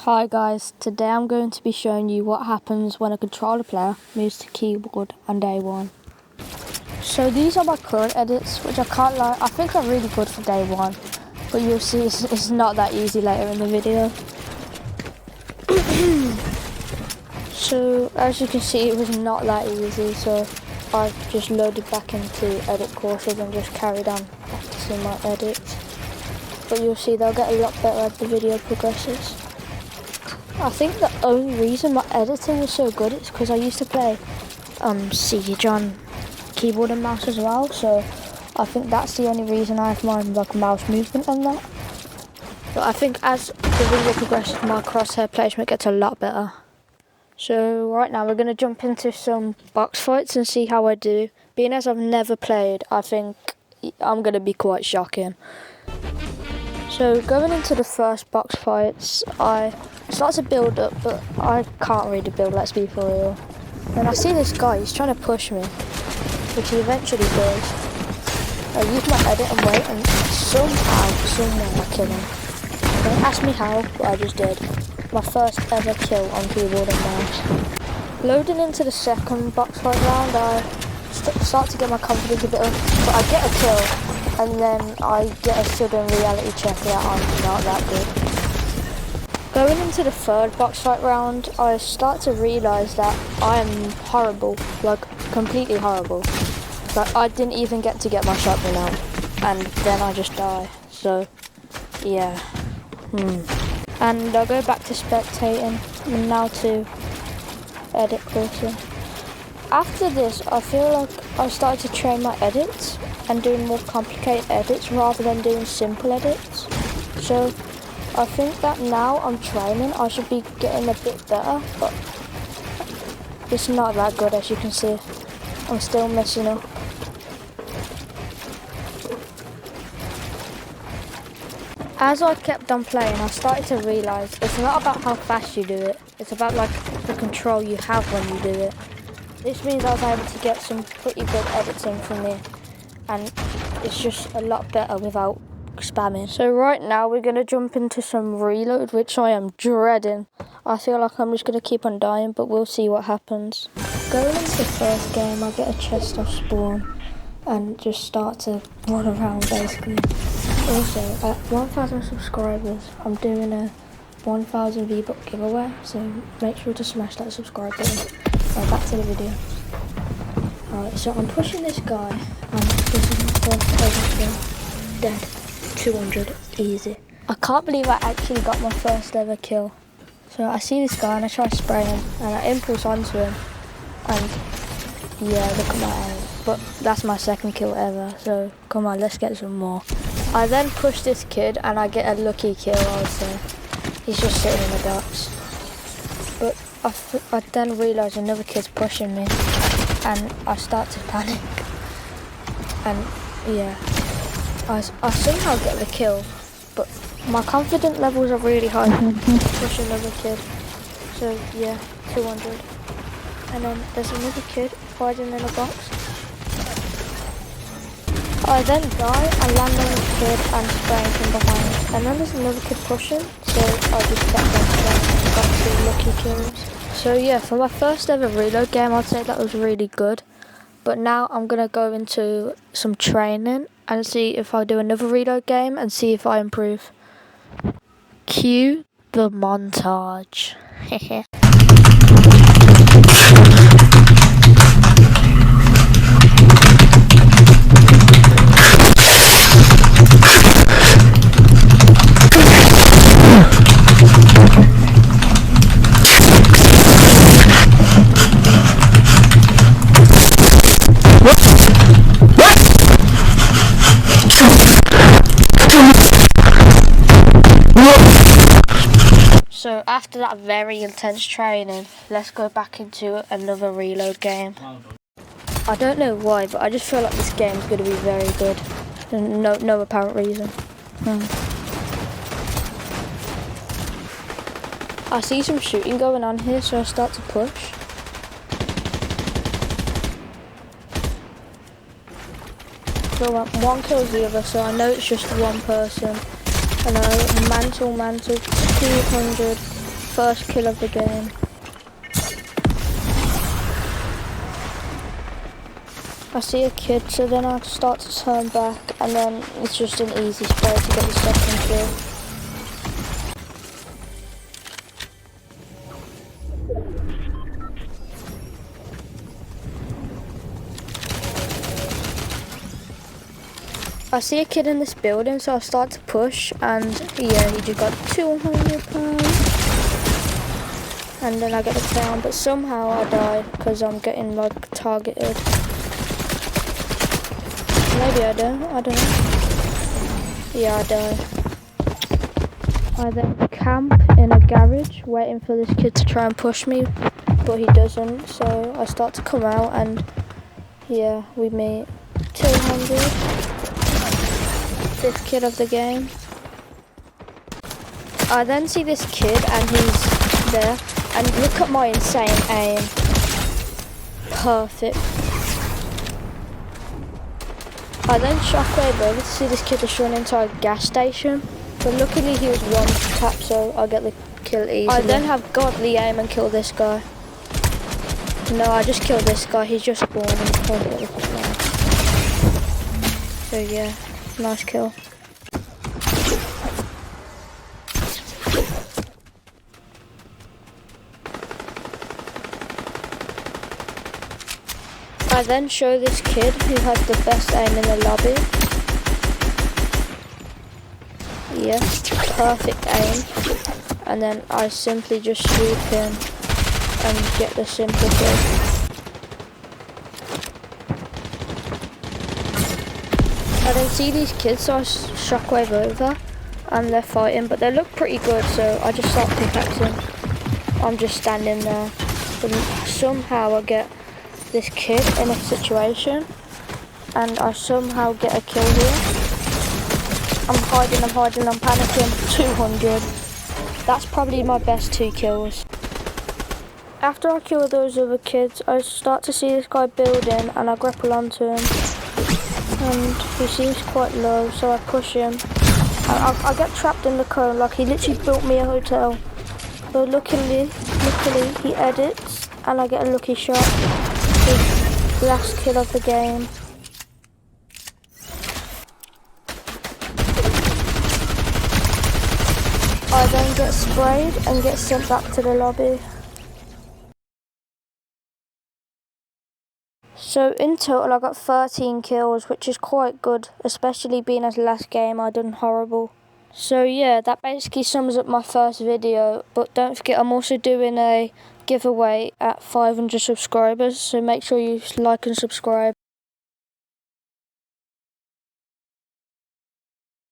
Hi guys, today I'm going to be showing you what happens when a controller player moves to keyboard on day one. So these are my current edits, which I can't lie, I think are really good for day one, but you'll see it's not that easy later in the video. So as you can see, it was not that easy, so I just loaded back into edit courses and just carried on practicing my edits. But you'll see they'll get a lot better as the video progresses. I think the only reason my editing is so good is because I used to play Siege on keyboard and mouse as well, so I think that's the only reason I have my mouse movement and that. But I think as the video progresses, my crosshair placement gets a lot better. So right now we're going to jump into some box fights and see how I do. Being as I've never played, I think I'm going to be quite shocking. So going into the first box fights, I start to build up, but I can't really build, let's be for real. When I see this guy, he's trying to push me, which he eventually does. I use my edit and wait, and somehow, somewhere I kill him. Don't ask me how, but I just did. My first ever kill on keyboard and mouse. Loading into the second box fight round, I start to get my confidence a bit up, but I get a kill. And then I get a sudden reality check that I'm not that good. Going into the third box fight round, I start to realise that I am horrible, like completely horrible. Like I didn't even get to get my shotgun out, and then I just die. So, yeah. And I go back to spectating, and now to edit coursing. After this, I feel like I started to train my edits and doing more complicated edits rather than doing simple edits. So I think that now I'm training, I should be getting a bit better, but it's not that good, as you can see. I'm still messing up. As I kept on playing, I started to realise it's not about how fast you do it, it's about like the control you have when you do it. This means I was able to get some pretty good editing from me, and it's just a lot better without spamming. So right now we're going to jump into some reload, which I am dreading. I feel like I'm just going to keep on dying, but we'll see what happens. Going into the first game, I get a chest off spawn and just start to run around basically. Also, at 1,000 subscribers, I'm doing a 1,000 V-Buck giveaway, so make sure to smash that subscribe button. Right, back to the video. Alright, so I'm pushing this guy, and this is my first ever kill. Dead. 200. Easy. I can't believe I actually got my first ever kill. So I see this guy and I try to spray him, and I impulse onto him, and yeah, look at my aim. But that's my second kill ever, so come on, let's get some more. I then push this kid and I get a lucky kill, I would say. He's just sitting in the docks. But I then realise another kid's pushing me, and I start to panic. And yeah, I somehow get the kill, but my confidence levels are really high. Push another kid. So yeah, 200. And then there's another kid hiding in a box. I then die and land on the kid and spraying from behind. And then there's another kid pushing, so I just kept on spraying and got 2 lucky kills. So yeah, for my first ever reload game, I'd say that was really good. But now I'm going to go into some training and see if I do another reload game and see if I improve. Cue the montage. So after that very intense training, let's go back into another reload game. I don't know why, but I just feel like this game is going to be very good. No apparent reason. I see some shooting going on here, so I start to push. So one kills the other, so I know it's just one person. And I mantle, 200, first kill of the game. I see a kid, so then I start to turn back, and then it's just an easy spray to get the second kill. I see a kid in this building, so I start to push, and yeah, he just got £200. And then I get the down, but somehow I die because I'm getting like targeted. Maybe I don't know. Yeah, I die. I then camp in a garage waiting for this kid to try and push me, but he doesn't, so I start to come out and yeah, we meet 200. Fifth kid of the game. I then see this kid and he's there, and look at my insane aim. Perfect. I then shockwave over to see this kid just run into a gas station, but luckily he was one tap, so I get the kill easily. I then have godly aim and kill this guy. No, I just killed this guy, he's just spawned and probably get the flag. So yeah, nice kill. I then show this kid who has the best aim in the lobby. Yeah, perfect aim. And then I simply just swoop in and get the simple kill. I don't see these kids, so I shockwave over and they're fighting, but they look pretty good, so I just start pickaxing. I'm just standing there, but somehow I get this kid in a situation and I somehow get a kill here. I'm hiding, I'm panicking. 200. That's probably my best 2 kills. After I kill those other kids, I start to see this guy building and I grapple onto him. And he seems quite low, so I push him. I get trapped in the cone, like he literally built me a hotel. But luckily he edits and I get a lucky shot. Last kill of the game. I then get sprayed and get sent back to the lobby. So in total I got 13 kills, which is quite good, especially being as last game I done horrible. So yeah, that basically sums up my first video, but don't forget I'm also doing a giveaway at 500 subscribers, so make sure you like and subscribe.